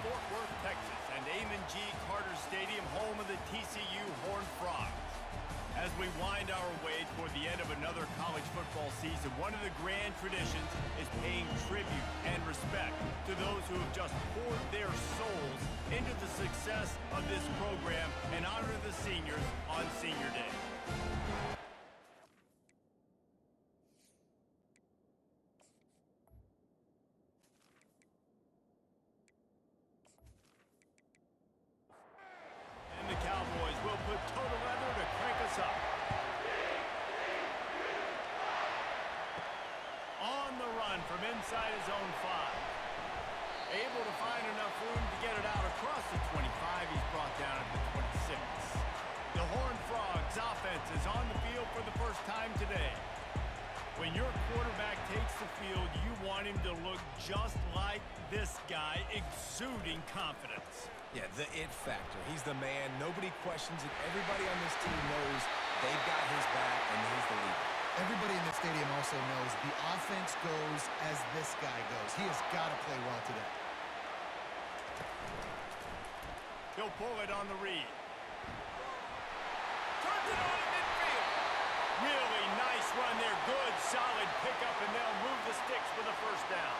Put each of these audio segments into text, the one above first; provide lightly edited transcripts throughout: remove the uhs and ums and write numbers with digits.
Fort Worth, Texas, and Amon G. Carter Stadium, home of the TCU Horned Frogs. As we wind our way toward the end of another college football season, one of the grand traditions is paying tribute and respect to those who have just poured their souls into the success of this program and honor the seniors on Senior Day. And the Cowboys will put total leather to crank us up. On the run from inside his own 5. Able to find enough room to get it out across the 25. He's brought down at the 26. The Horned Frogs offense is on the field for the first time today. When your quarterback takes the field, you want him to look just like this guy, exuding confidence. Yeah, the it factor. He's the man. Nobody questions it. Everybody on this team knows they've got his back, and he's the leader. Everybody in this stadium also knows the offense goes as this guy goes. He has got to play well today. He'll pull it on the read. Turns it on in midfield. Really nice run there. Good, solid pickup, and they'll move the sticks for the first down.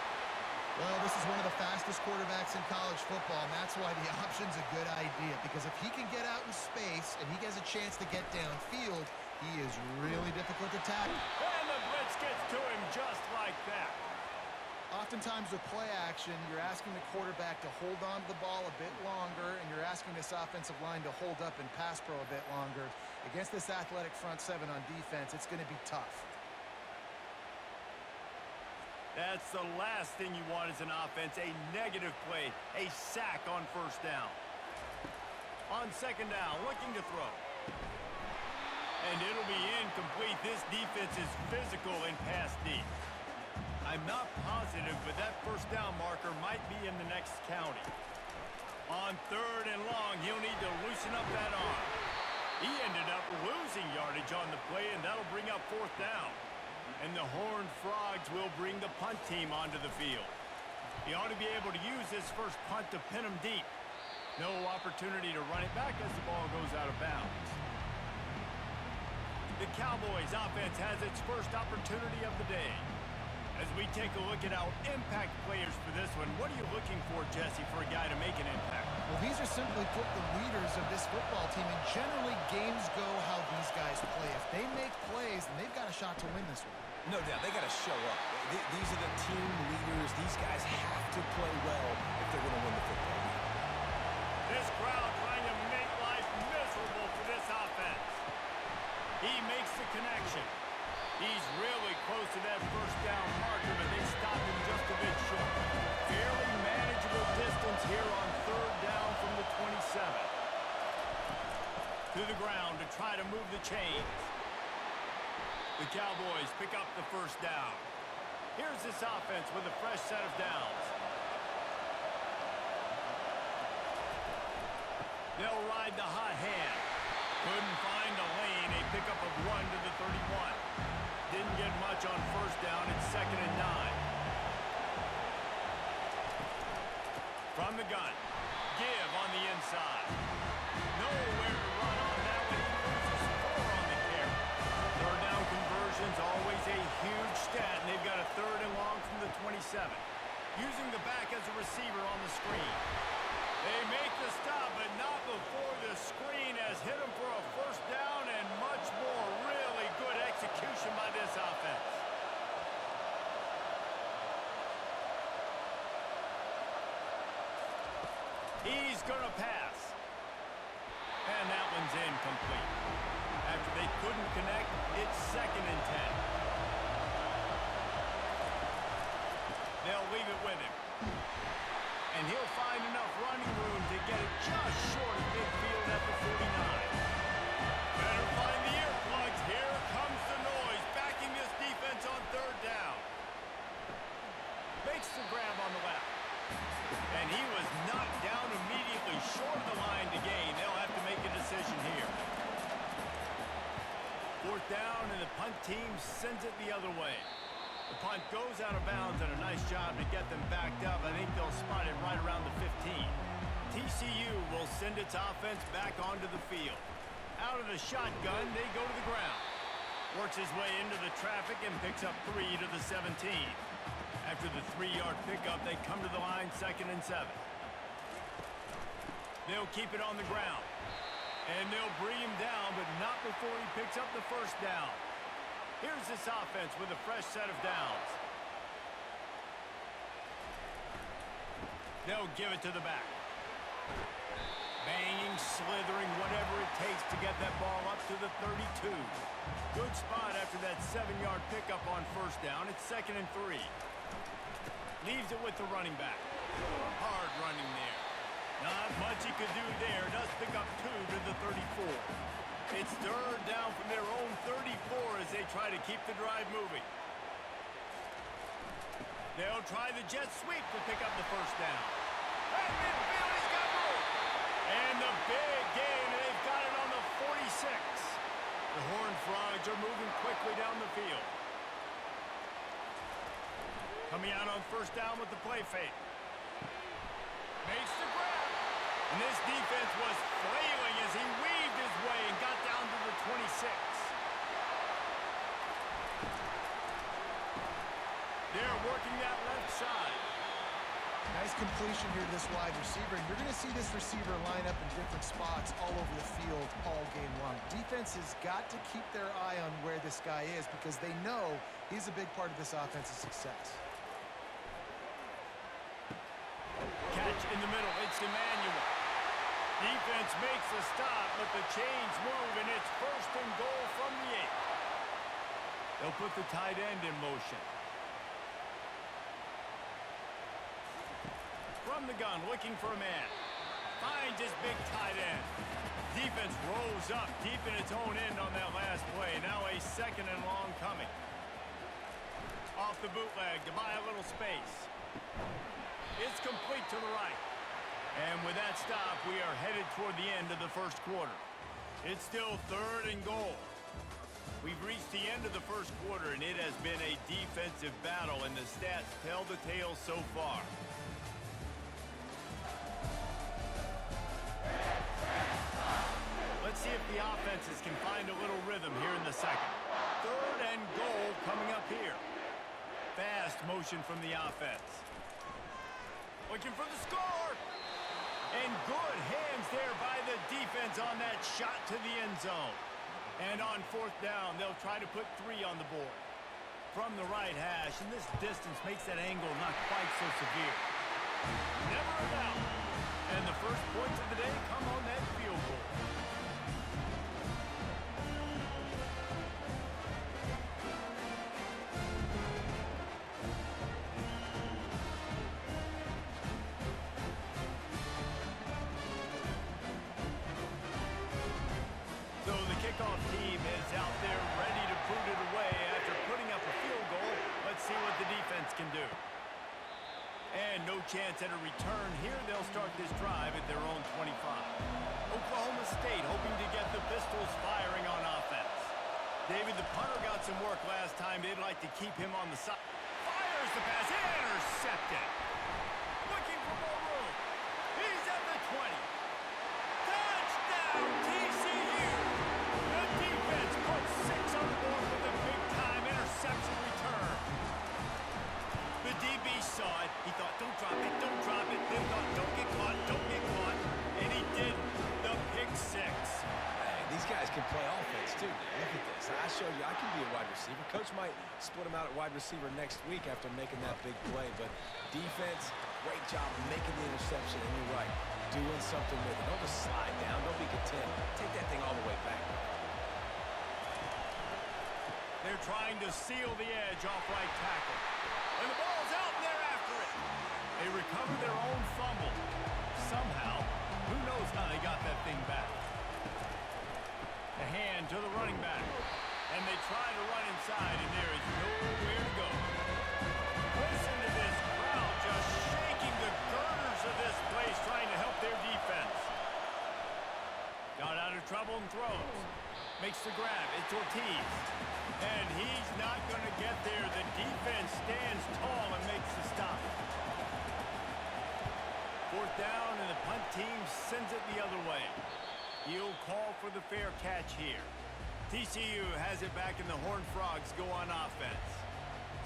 Well, this is one of the fastest quarterbacks in college football, and that's why the option's a good idea. Because if he can get out in space and he gets a chance to get downfield, he is really difficult to tackle. And the blitz gets to him just like that. Oftentimes with play action, you're asking the quarterback to hold on to the ball a bit longer, and you're asking this offensive line to hold up and pass pro a bit longer. Against this athletic front seven on defense, it's going to be tough. That's the last thing you want as an offense, a negative play, a sack on first down. On second down, looking to throw. And it'll be incomplete. This defense is physical and pass deep. I'm not positive, but that first down marker might be in the next county. On third and long, he'll need to loosen up that arm. He ended up losing yardage on the play, and that'll bring up fourth down. And the Horned Frogs will bring the punt team onto the field. He ought to be able to use this first punt to pin him deep. No opportunity to run it back as the ball goes out of bounds. The Cowboys offense has its first opportunity of the day. As we take a look at our impact players for this one, what are you looking for, Jesse, for a guy to make an impact? Well, these are simply put the leaders of this football team, and generally games go how these guys play. If they make plays, then they've got a shot to win this one. No doubt, they got to show up. These are the team leaders. These guys have to play well if they're going to win the football game. This crowd trying to make life miserable for this offense. He makes the connection. He's really close to that first down marker, but they stop him just a bit short. Fairly manageable distance here on third down from the 27. To the ground to try to move the chains. The Cowboys pick up the first down. Here's this offense with a fresh set of downs. They'll ride the hot hand. Couldn't find a lane. A pickup of 1 to the 31. Didn't get much on first down. It's 2nd and 9. From the gun. Give on the inside. Nowhere to run on that one. He loses 4 on the carry. Third down conversions, always a huge stat, and they've got a 3rd and long from the 27. Using the back as a receiver on the screen. They make the stop, but not before the screen has hit them for a first down and much more. Really good execution by this offense. He's going to pass. And that one's incomplete. After they couldn't connect, it's 2nd and 10. They'll leave it with him. And he'll find enough running room to get it just short of midfield at the 49. Better find the earplugs. Here comes the noise, backing this defense on third down. Makes the grab on the left. And he was knocked down immediately short of the line to gain. They'll have to make a decision here. Fourth down, and the punt team sends it the other way. The punt goes out of bounds, and a nice job to get them backed up. I think they'll spot it right around the 15. TCU will send its offense back onto the field. Out of the shotgun, they go to the ground. Works his way into the traffic and picks up 3 to the 17. After the 3-yard pickup, they come to the line 2nd and 7. They'll keep it on the ground. And they'll bring him down, but not before he picks up the first down. Here's this offense with a fresh set of downs. They'll give it to the back. Banging, slithering, whatever it takes to get that ball up to the 32. Good spot after that 7-yard pickup on first down. It's 2nd and 3. Leaves it with the running back. Hard running there. Not much he could do there. Does pick up 2 to the 34. It's 3rd down from their own 34 as they try to keep the drive moving. They'll try the jet sweep to pick up the first down. At midfield, he's got room. And the big gain, they've got it on the 46. The Horned Frogs are moving quickly down the field. Coming out on first down with the play fake. Makes the grab. And this defense was flailing as he weaved his way and got down to the 26. They're working that left side. Nice completion here to this wide receiver. And you're going to see this receiver line up in different spots all over the field all game long. Defense has got to keep their eye on where this guy is because they know he's a big part of this offense's success. Catch in the middle. It's Emmanuel. Defense makes a stop, but the chains move, and it's 1st and goal from the 8. They'll put the tight end in motion. From the gun, looking for a man. Finds his big tight end. Defense rolls up deep in its own end on that last play. Now a 2nd and long coming. Off the bootleg to buy a little space. It's complete to the right. And with that stop, we are headed toward the end of the first quarter. It's still 3rd and goal. We've reached the end of the first quarter, and it has been a defensive battle, and the stats tell the tale so far. Let's see if the offenses can find a little rhythm here in the second. 3rd and goal coming up here. Fast motion from the offense. Looking for the score. And good hands there by the defense on that shot to the end zone. And on 4th down, they'll try to put 3 on the board. From the right hash, and this distance makes that angle not quite so severe. Never a doubt. And the first points of the day come on that field goal. Kickoff team is out there ready to boot it away after putting up a field goal. Let's see what the defense can do. And no chance at a return here. They'll start this drive at their own 25. Oklahoma State hoping to get the Pistols firing on offense. David, the punter got some work last time. They'd like to keep him on the side. Fires the pass. Intercepted. Looking for more room. He's at the 20. Touchdown, TCU. Puts 6 on the board with a big-time interception return. The DB saw it. He thought, don't drop it, don't drop it. Then thought, don't get caught, don't get caught. And he didn't. The pick 6. Man, these guys can play offense, too. Look at this. I showed you I can be a wide receiver. Coach might split him out at wide receiver next week after making that big play. But defense, great job making the interception. And you're right, doing something with it. Don't just slide down. Don't be content. Take that thing all the way back. They're trying to seal the edge off right tackle. And the ball's out, and they're after it. They recover their own fumble. Somehow, who knows how they got that thing back. The hand to the running back. And they try to run inside, and there is nowhere to go. Listen to this crowd just shaking the girders of this place, trying to help their defense. Got out of trouble and throws. Makes the grab. It's Ortiz. And he's not going to get there. The defense stands tall and makes the stop. Fourth down, and the punt team sends it the other way. He'll call for the fair catch here. TCU has it back, and the Horned Frogs go on offense.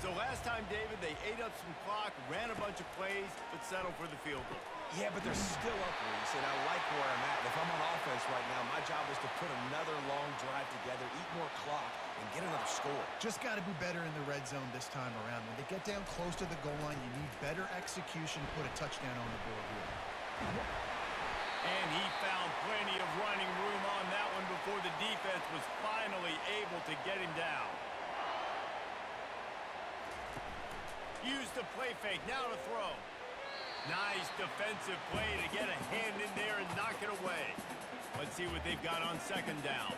So last time, David, they ate up some clock, ran a bunch of plays, but settled for the field goal. Yeah, but they're still up, Reese, and I like where I'm at. If I'm on offense right now, my job is to put another long drive together, eat more clock, and get another score. Just got to be better in the red zone this time around. When they get down close to the goal line, you need better execution to put a touchdown on the board here. And he found plenty of running room on that one before the defense was finally able to get him down. Use the play fake, now to throw. Nice defensive play to get a hand in there and knock it away. Let's see what they've got on second down.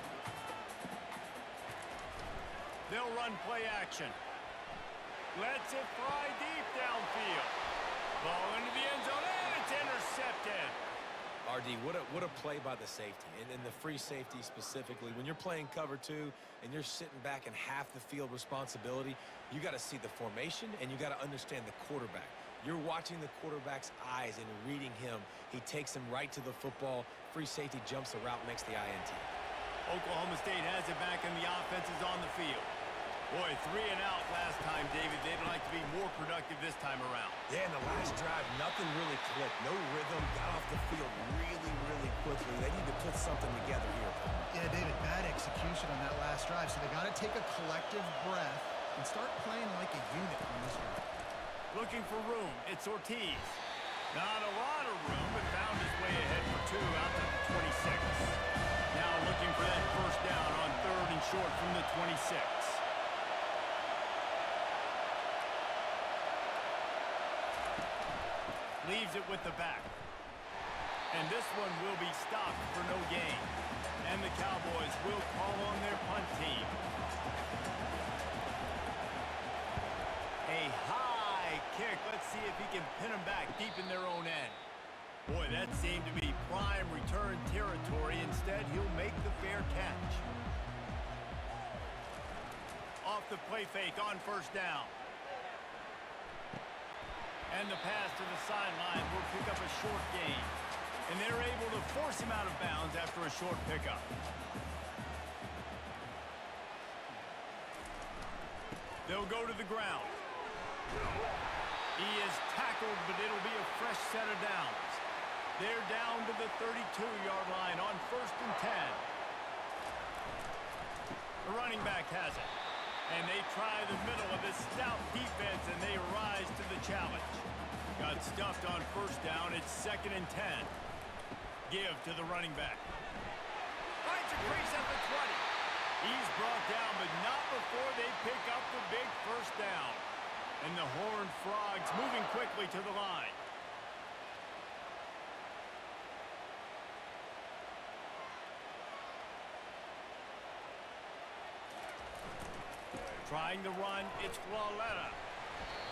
They'll run play action. Lets it fly deep downfield. Ball into the end zone, and it's intercepted. RD, what a play by the safety, and the free safety specifically. When you're playing cover two and you're sitting back in half the field responsibility, you got to see the formation and you got to understand the quarterback. You're watching the quarterback's eyes and reading him. He takes him right to the football. Free safety jumps the route, makes the INT. Oklahoma State has it back, and the offense is on the field. Boy, 3 and out last time, David. They'd like to be more productive this time around. Yeah, in the last drive, nothing really clicked. No rhythm, got off the field really quickly. They need to put something together here. Yeah, David, bad execution on that last drive, so they got to take a collective breath and start playing like a unit on this one. Looking for room, it's Ortiz. Not a lot of room, but found his way ahead for 2 out to the 26. Now looking for that first down on 3rd and short from the 26. Leaves it with the back. And this one will be stopped for no gain. And the Cowboys will call on their punt team. A high kick. Let's see if he can pin them back deep in their own end. Boy, that seemed to be prime return territory. Instead, he'll make the fair catch. Off the play fake on first down. And the pass to the sideline will pick up a short gain. And they're able to force him out of bounds after a short pickup. They'll go to the ground. He is tackled, but it'll be a fresh set of downs. They're down to the 32-yard line on 1st and 10. The running back has it. And they try the middle of this stout defense, and they rise to the challenge. Got stuffed on first down. It's 2nd and 10. Give to the running back. Finds a crease at the 20. He's brought down, but not before they pick up the big first down. And the Horned Frogs moving quickly to the line. Trying to run, it's Flawletta.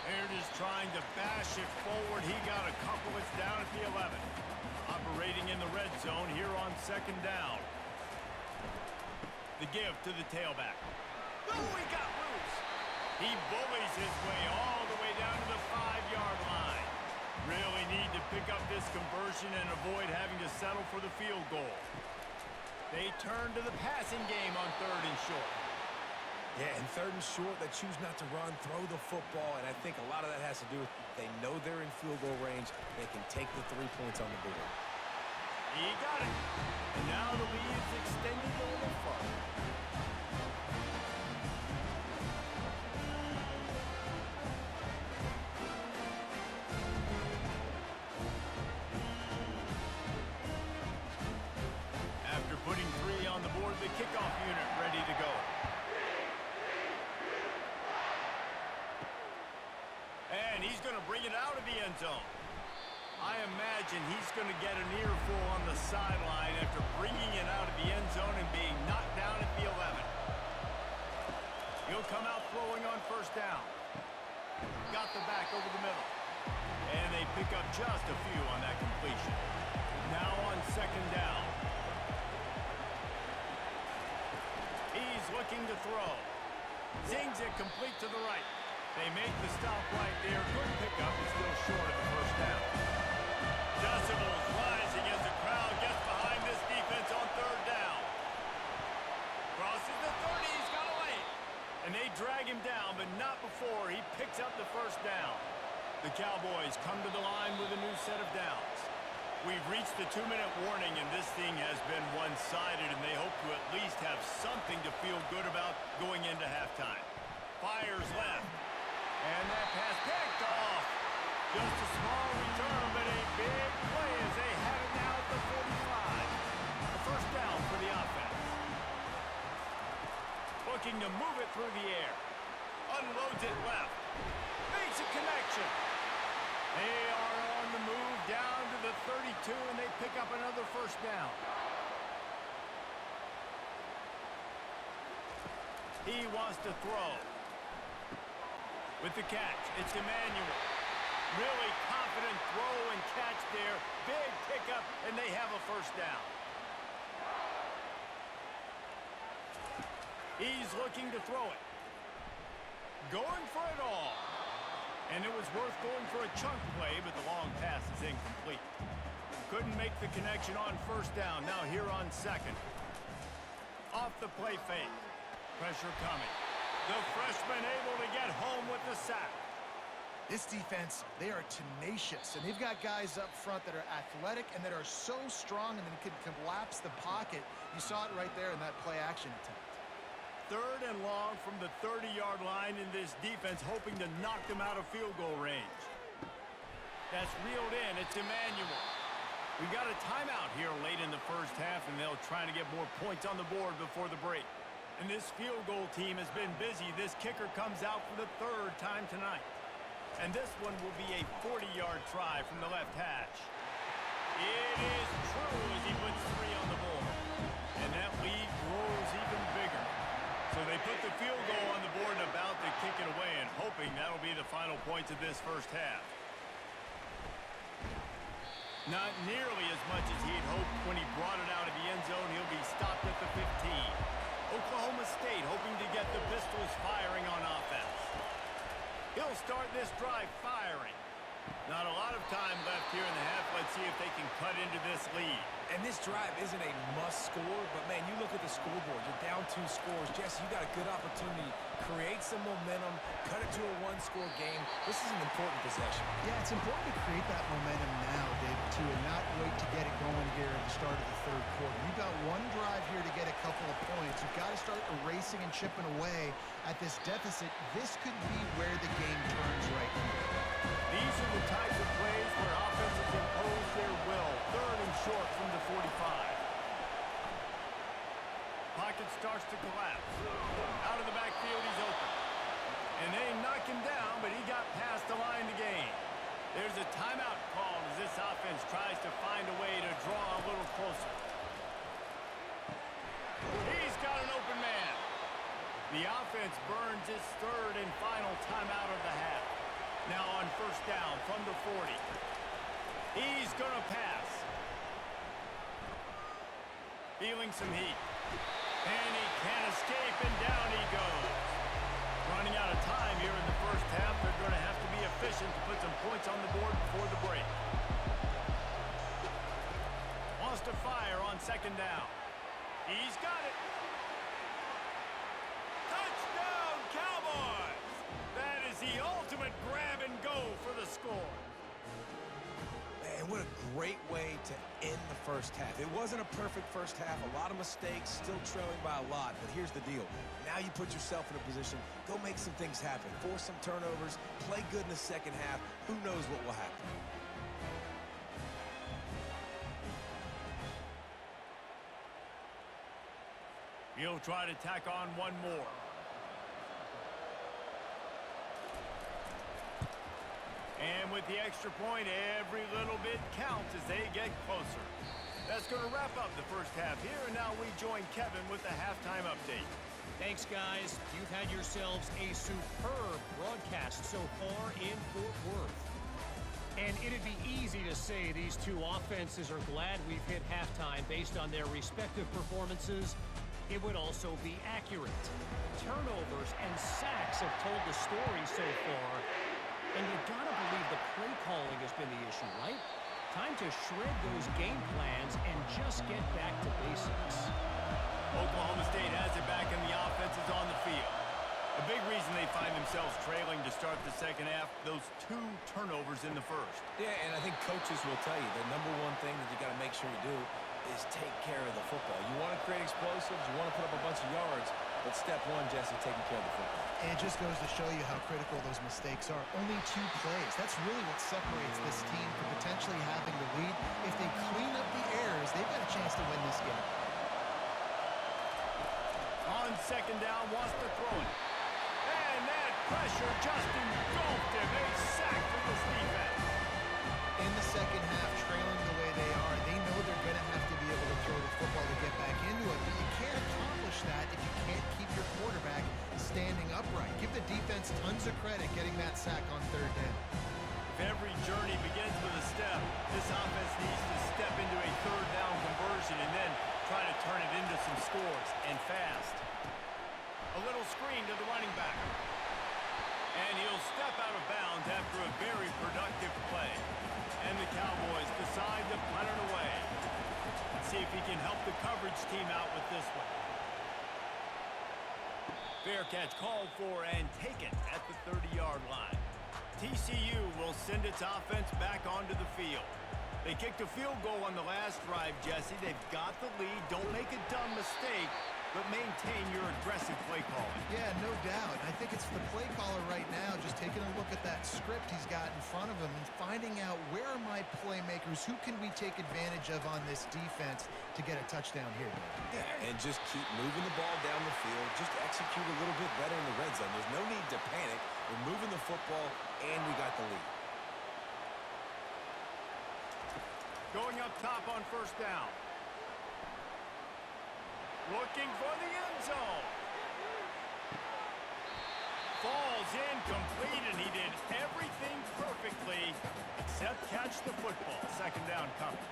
Here it is trying to bash it forward. He got a couple. It's down at the 11. Operating in the red zone here on 2nd down. The give to the tailback. Oh, he got loose. He bullies his way all the way down to the 5-yard line. Really need to pick up this conversion and avoid having to settle for the field goal. They turn to the passing game on 3rd and short. Yeah, and 3rd and short, they choose not to run, throw the football, and I think a lot of that has to do with they know they're in field goal range. They can take the 3 points on the board. He got it. And now the lead is extended a little further. After putting 3 on the board, the kickoff unit ready to go. And he's going to bring it out of the end zone. I imagine he's going to get an earful on the sideline after bringing it out of the end zone and being knocked down at the 11. He'll come out throwing on first down. Got the back over the middle. And they pick up just a few on that completion. Now on 2nd down. He's looking to throw. Zings it complete to the right. They make the stop right there. Good pickup, but still short of the first down. Decibels rising as the crowd gets behind this defense on third down. Crosses the 30, he's got away. And they drag him down, but not before he picks up the first down. The Cowboys come to the line with a new set of downs. We've reached the 2-minute warning, and this thing has been one-sided, and they hope to at least have something to feel good about going into halftime. Fires left. And that pass picked off. Just a small return, but a big play as they have it now at the 45. A first down for the offense. Looking to move it through the air. Unloads it left. Makes a connection. They are on the move down to the 32, and they pick up another first down. He wants to throw. With the catch, it's Emmanuel. Really confident throw and catch there. Big pickup, and they have a first down. He's looking to throw it. Going for it all. And it was worth going for a chunk play, but the long pass is incomplete. Couldn't make the connection on first down. Now here on second. Off the play fake. Pressure coming. The freshman able to get home with the sack. This defense, they are tenacious, and they've got guys up front that are athletic and that are so strong and then can collapse the pocket. You saw it right there in that play-action attempt. Third and long from the 30-yard line in this defense, hoping to knock them out of field goal range. That's reeled in. It's Emmanuel. We got a timeout here late in the first half, and they'll try to get more points on the board before the break. And this field goal team has been busy. This kicker comes out for the third time tonight. And this one will be a 40-yard try from the left hash. It is true as he puts 3 on the board. And that lead grows even bigger. So they put the field goal on the board and about to kick it away, and hoping that'll be the final points of this first half. Not nearly as much as he'd hoped when he brought it out of the end zone. He'll be stopped at the 15. Oklahoma State hoping to get the Pistols firing on offense. He'll start this drive firing. Not a lot of time left here in the half. Let's see if they can cut into this lead. And this drive isn't a must score, but man, you look at the scoreboard, you're down 2 scores. Jesse, you got a good opportunity. Create some momentum, cut it to a 1-score game. This is an important possession. Yeah, it's important to create that momentum now, David, too, and not wait to get it going here at the start of the third quarter. You've got one drive here to get a couple of points. You've got to start erasing and chipping away at this deficit. This could be where the game turns right here. These are the types of plays where offenses impose their will. Third and short from the 45. Pocket starts to collapse. Out of the backfield, he's open. And they knock him down, but he got past the line to gain. There's a timeout called as this offense tries to find a way to draw a little closer. He's got an open man. The offense burns its third and final timeout of the half. Now on first down from the 40. He's going to pass. Feeling some heat. And he can't escape, and down he goes. Running out of time here in the first half. They're going to have to be efficient to put some points on the board before the break. Wants to fire on second down. He's got it. Touchdown, Cowboys! That is the ultimate grab and go for the score. Man, what a great way to end the first half. It wasn't a perfect first half. A lot of mistakes, still trailing by a lot. But here's the deal. Now you put yourself in a position, go make some things happen. Force some turnovers, play good in the second half. Who knows what will happen? He'll try to tack on one more. And with the extra point, every little bit counts as they get closer. That's going to wrap up the first half here, and now we join Kevin with the halftime update. Thanks, guys. You've had yourselves a superb broadcast so far in Fort Worth. And it'd be easy to say these two offenses are glad we've hit halftime based on their respective performances. it would also be accurate. Turnovers and sacks have told the story so far. And you gotta believe the play calling has been the issue, right? Time to shred those game plans and just get back to basics. Oklahoma State has it back and the offense is on the field. A big reason they find themselves trailing to start the second half, those 2 turnovers in the first. Yeah, and I think coaches will tell you the number one thing that you got to make sure you do is take care of the football. You want to create explosives, you want to put up a bunch of yards, but step one, Jesse, taking care of the football. And it just goes to show you how critical those mistakes are. Only 2 plays. That's really what separates this team from potentially having the lead. If they clean up the errors, they've got a chance to win this game. On second down, wants to throw it. And that pressure just engulfed him. A sack for this defense. In the second half, trailing the way they are, they know they're going to have to be able to throw the football to get back into it. But you can't accomplish that if you can't keep your quarterback standing upright. Give the defense tons of credit getting that sack on third down. If every journey begins with a step, this offense needs to step into a third down conversion and then try to turn it into some scores, and fast. A little screen to the running back. And he'll step out of bounds after a very productive play. And the Cowboys decide to punt it away. Let's see if he can help the coverage team out with this one. Fair catch called for and taken at the 30-yard line. TCU will send its offense back onto the field. They kicked a field goal on the last drive, Jesse. They've got the lead. Don't make a dumb mistake, but maintain your aggressive play calling. Yeah, no doubt. I think it's the play caller right now just taking a look at that script he's got in front of him and finding out where are my playmakers, who can we take advantage of on this defense to get a touchdown here. Yeah, and just keep moving the ball down the field. Just execute a little bit better in the red zone. There's no need to panic. We're moving the football, and we got the lead. Going up top on first down. Looking for the end zone. Falls incomplete, and he did everything perfectly except catch the football. Second down coming.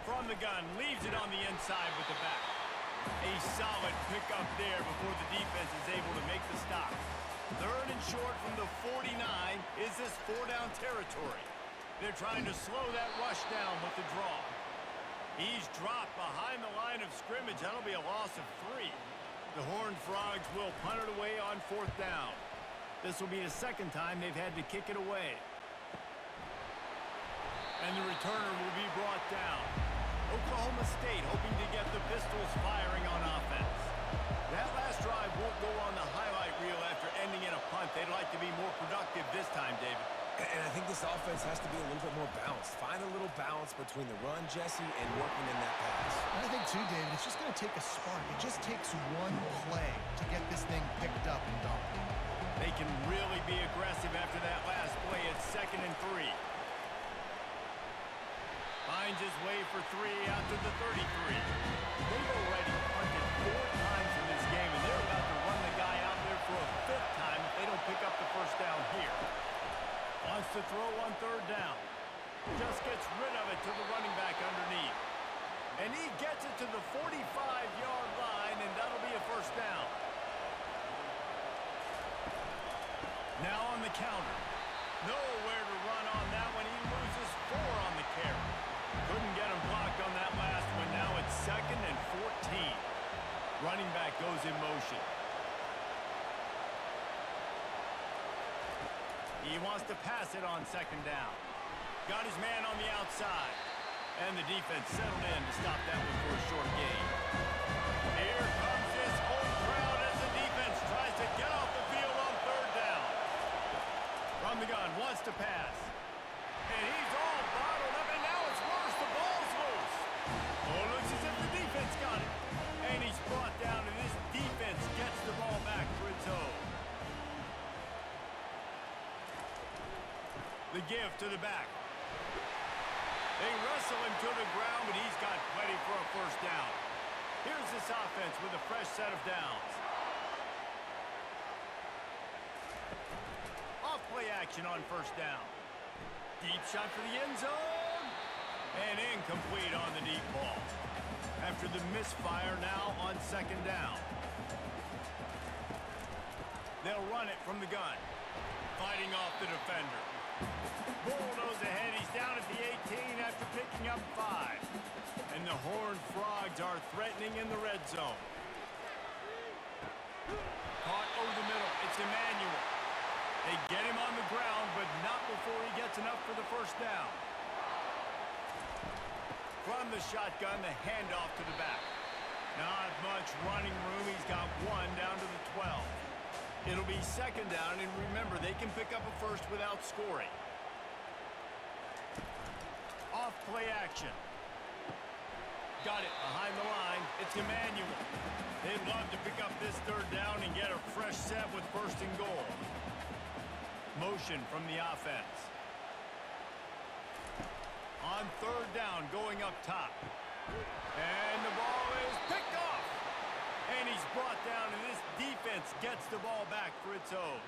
From the gun, leaves it on the inside with the back. A solid pickup there before the defense is able to make the stop. Third and short from the 49. Is this 4-down territory? They're trying to slow that rush down with the draw. He's dropped behind the line of scrimmage. That'll be a loss of 3. The Horned Frogs will punt it away on fourth down. This will be the second time they've had to kick it away. And the returner will be brought down. Oklahoma State hoping to get the Pistols firing on offense. That last drive won't go on the highlight reel after ending in a punt. They'd like to be more productive this time, David. And I think this offense has to be a little bit more balanced. Find a little balance between the run, Jesse, and working in that pass. And I think, too, David, it's just going to take a spark. It just takes one play to get this thing picked up and done. They can really be aggressive after that last play. It's 2nd and 3. Finds his way for 3 out to the 33. They've already punted 4 times in this game, and they're about to run the guy out there for a 5th time if they don't pick up the first down here. Wants to throw on third down. Just gets rid of it to the running back underneath. And he gets it to the 45-yard line, and that'll be a first down. Now on the counter. Nowhere to run on that one. He loses 4 on the carry. Couldn't get him blocked on that last one. Now it's 2nd and 14. Running back goes in motion. He wants to pass it on second down. Got his man on the outside. And the defense settled in to stop that one for a short gain. Here comes this home crowd as the defense tries to get off the field on third down. From the gun, wants to pass. And he's all bottled up, and now it's worse. The ball's loose. Oh, it looks as if the defense got it. And he's brought down, and this defense gets the ball back for its own. The give to the back. They wrestle him to the ground, but he's got plenty for a first down. Here's this offense with a fresh set of downs. Off play action on first down. Deep shot for the end zone. And incomplete on the deep ball. After the misfire, now on second down. They'll run it from the gun. Fighting off the defender. Bulldoze ahead. He's down at the 18 after picking up 5. And the Horned Frogs are threatening in the red zone. Caught over the middle. It's Emmanuel. They get him on the ground, but not before he gets enough for the first down. From the shotgun, the handoff to the back. Not much running room. He's got 1 down to the 12. It'll be second down, and remember, they can pick up a first without scoring. Off play action. Got it behind the line. It's Emmanuel. They'd love to pick up this third down and get a fresh set with first and goal. Motion from the offense. On third down, going up top. And the ball is picked off. And he's brought down, and this defense gets the ball back for its own.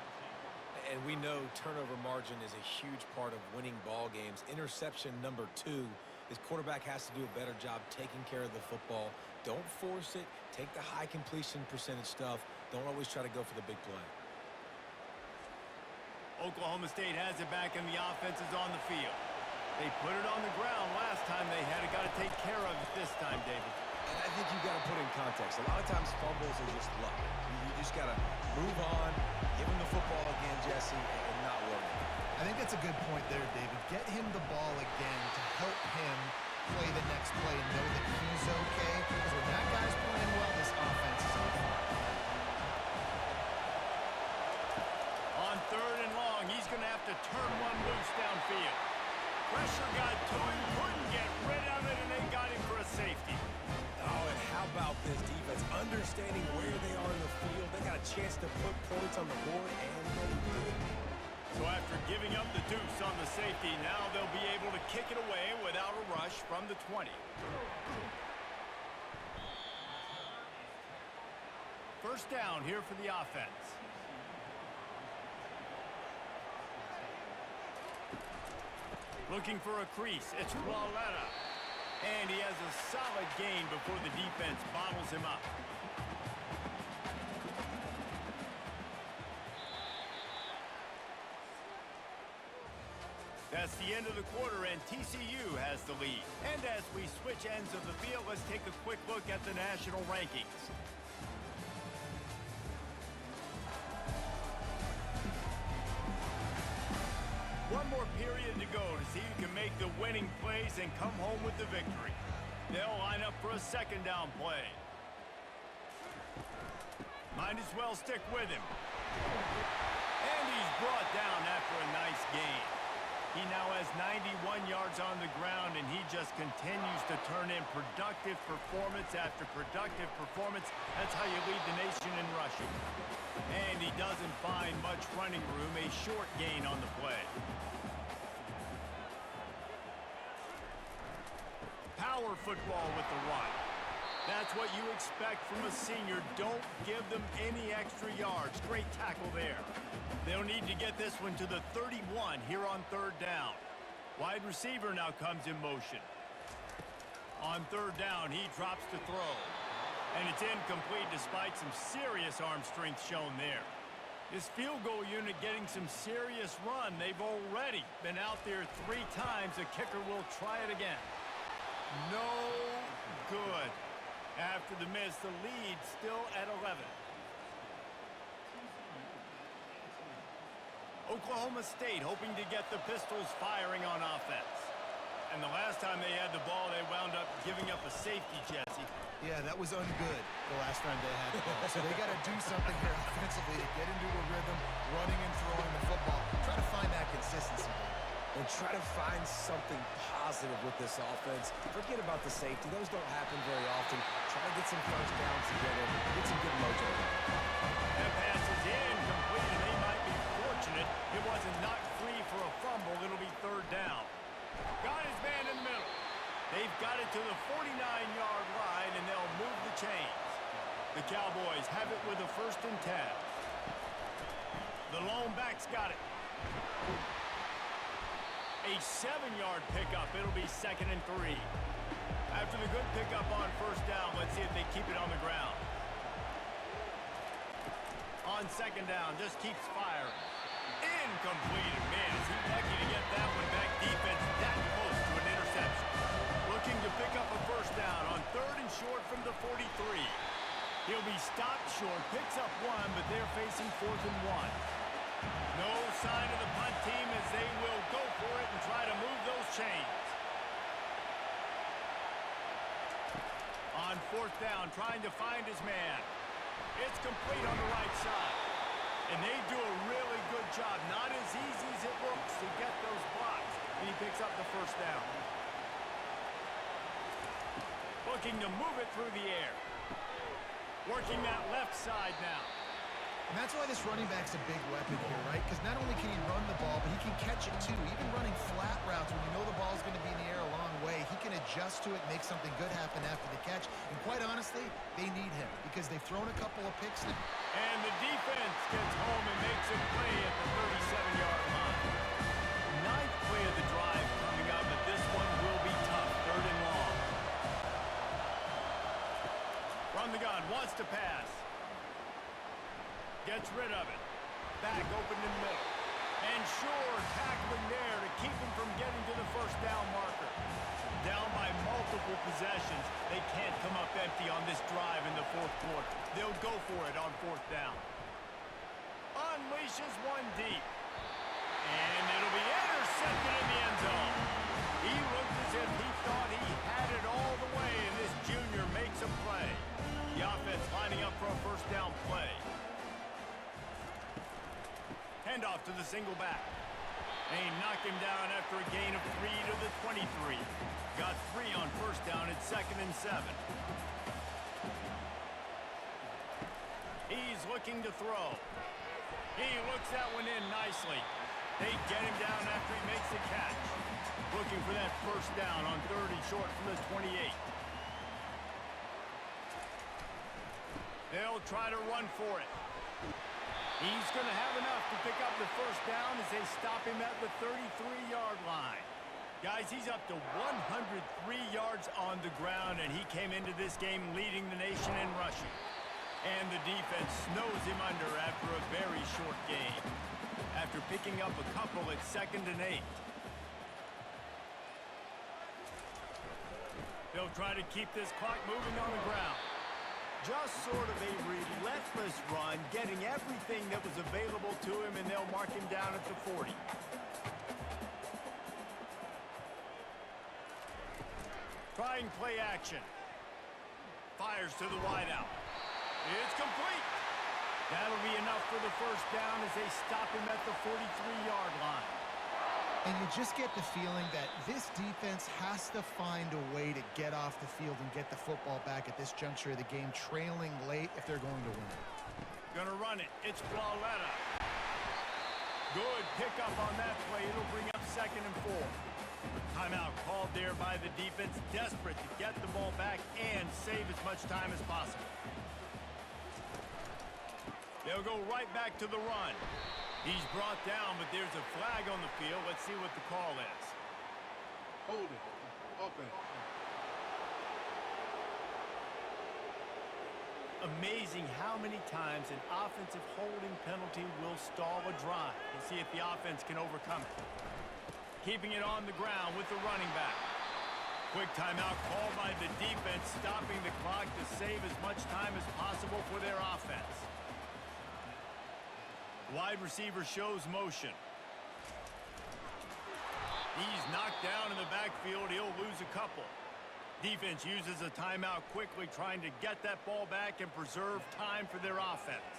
And we know turnover margin is a huge part of winning ball games. Interception number 2. His quarterback has to do a better job taking care of the football. Don't force it. Take the high completion percentage stuff. Don't always try to go for the big play. Oklahoma State has it back, and the offense is on the field. They put it on the ground last time they had it. Got to take care of it this time, David. And I think you've got to put in context. A lot of times fumbles are just luck. You just got to move on, give him the football again, Jesse, and not worry. I think that's a good point there, David. Get him the ball again to help him play the next play and know that he's okay. Because when that guy's playing well, this offense is on fire. On third and long, he's going to have to turn one loose downfield. Pressure got to him, couldn't get rid of it, and they got him for a safety. Oh, and how about this defense? Understanding where they are in the field. They got a chance to put points on the board, and they did. So after giving up the deuce on the safety, now they'll be able to kick it away without a rush from the 20. First down here for the offense. Looking for a crease. It's Walletta. And he has a solid gain before the defense bottles him up. That's the end of the quarter, and TCU has the lead. And as we switch ends of the field, let's take a quick look at the national rankings. One more period to go to see who can make the winning plays and come home with the victory. They'll line up for a second down play. Might as well stick with him. And he's brought down after a nice gain. He now has 91 yards on the ground, and he just continues to turn in productive performance after productive performance. That's how you lead the nation in rushing. And he doesn't find much running room, a short gain on the play. Power football with the run. That's what you expect from a senior. Don't give them any extra yards. Great tackle there. They'll need to get this one to the 31 here on third down. Wide receiver now comes in motion. On third down, he drops to throw. And it's incomplete despite some serious arm strength shown there. This field goal unit getting some serious run. They've already been out there 3 times. The kicker will try it again. No good. After the miss, the lead still at 11. Oklahoma State hoping to get the Pistols firing on offense. And the last time they had the ball, they wound up giving up a safety, Jesse. Yeah, that was ungood the last time they had the ball. So they got to do something here offensively to get into a rhythm, running and throwing the football. Try to find that consistency. And try to find something positive with this offense. Forget about the safety. Those don't happen very often. Try to get some first downs together. Get some good mojo. That pass is incomplete, and they might be fortunate it wasn't knocked free for a fumble. It'll be third down. Got his man in the middle. They've got it to the 49-yard line, and they'll move the chains. The Cowboys have it with a 1st and 10. The lone back's got it. A 7-yard pickup. It'll be 2nd and 3. After the good pickup on first down, let's see if they keep it on the ground. On 2nd down, just keeps firing. Incomplete. Man, is he lucky to get that one back. Defense that close to an interception. Looking to pick up a first down on 3rd and short from the 43. He'll be stopped short, picks up 1, but they're facing 4th and 1. No sign of the punt team as they will go for it and try to move those chains. On 4th down, trying to find his man. It's complete on the right side. And they do a really good job. Not as easy as it looks to get those blocks. And he picks up the first down. Looking to move it through the air. Working that left side now. And that's why this running back's a big weapon here, right? Because not only can he run the ball, but he can catch it too. Even running flat routes when you know the ball's going to be in the air a long way, he can adjust to it, make something good happen after the catch. And quite honestly, they need him because they've thrown a couple of picks. And the defense gets home and makes a play at the 37-yard line. 9th play of the drive coming up, but this one will be tough. 3rd and long. From the gun, wants to pass. Gets rid of it. Back open in the middle. And sure, tackling there to keep him from getting to the first down marker. Down by multiple possessions. They can't come up empty on this drive in the 4th quarter. They'll go for it on 4th down. Unleashes one deep. And it'll be intercepted in the end zone. He looked as if he thought he had it all the way, and this junior makes a play. The offense lining up for a first down play. Handoff to the single back. And he knocked him down after a gain of 3 to the 23. Got 3 on first down at 2nd and 7. He's looking to throw. He looks that one in nicely. They get him down after he makes the catch. Looking for that first down on 3rd and short from the 28. They'll try to run for it. He's going to have enough to pick up the first down as they stop him at the 33-yard line. Guys, he's up to 103 yards on the ground, and he came into this game leading the nation in rushing. And the defense snows him under after a very short game. After picking up a couple at 2nd and 8. They'll try to keep this clock moving on the ground. Just sort of a relentless run, getting everything that was available to him, and they'll mark him down at the 40. Trying play action. Fires to the wideout. It's complete. That'll be enough for the first down as they stop him at the 43-yard line. And you just get the feeling that this defense has to find a way to get off the field and get the football back at this juncture of the game, trailing late if they're going to win. Gonna run it. It's Flawletta. Good pickup on that play. It'll bring up 2nd and 4. Timeout called there by the defense, desperate to get the ball back and save as much time as possible. They'll go right back to the run. He's brought down, but there's a flag on the field. Let's see what the call is. Hold it. Open. Amazing how many times an offensive holding penalty will stall a drive. We'll see if the offense can overcome it. Keeping it on the ground with the running back. Quick timeout called by the defense, stopping the clock to save as much time as possible for their offense. Wide receiver shows motion. He's knocked down in the backfield. He'll lose a couple. Defense uses a timeout quickly, trying to get that ball back and preserve time for their offense.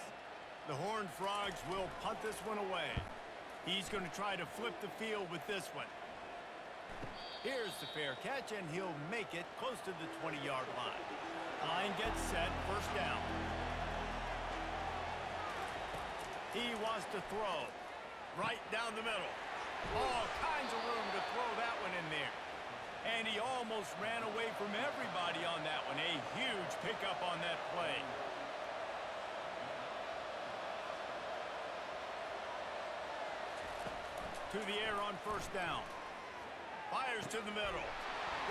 The Horned Frogs will punt this one away. He's going to try to flip the field with this one. Here's the fair catch, and he'll make it close to the 20-yard line. Line gets set, first down. He wants to throw right down the middle. All kinds of room to throw that one in there. And he almost ran away from everybody on that one. A huge pickup on that play. To the air on first down. Fires to the middle.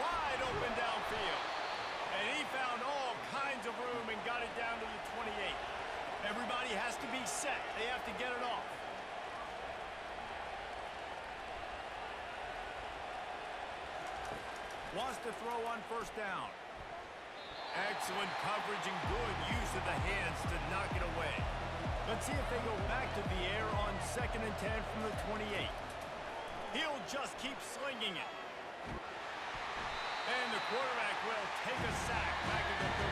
Wide open downfield. And he found all kinds of room and got it down to the 28. Everybody has to be set. They have to get it off. Wants to throw on first down. Excellent coverage and good use of the hands to knock it away. Let's see if they go back to the air on 2nd and 10 from the 28. He'll just keep slinging it. And the quarterback will take a sack back at the 36.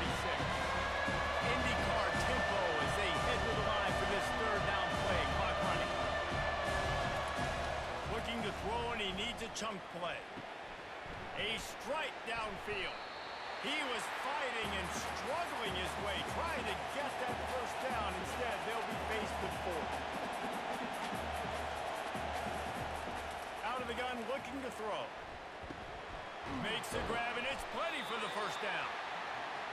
IndyCar tempo as they head to the line for this 3rd down play. Clock running. Looking to throw, and he needs a chunk play. A strike downfield. He was fighting and struggling his way, trying to get that first down. Instead, they'll be faced with 4. Out of the gun, looking to throw. Makes the grab, and it's plenty for the first down.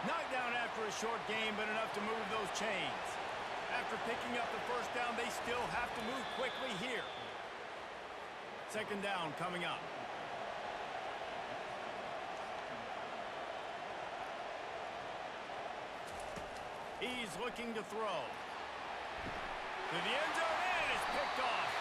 Knocked down after a short game, but enough to move those chains. After picking up the first down, they still have to move quickly here. 2nd down coming up. He's looking to throw. To the end zone, and it's picked off.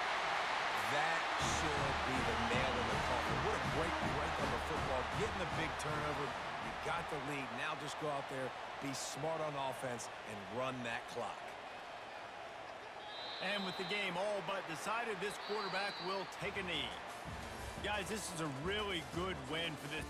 That should be the nail in the coffin. What a great break on the football. Getting the big turnover. You got the lead. Now just go out there, be smart on offense, and run that clock. And with the game all but decided, this quarterback will take a knee. Guys, this is a really good win for this.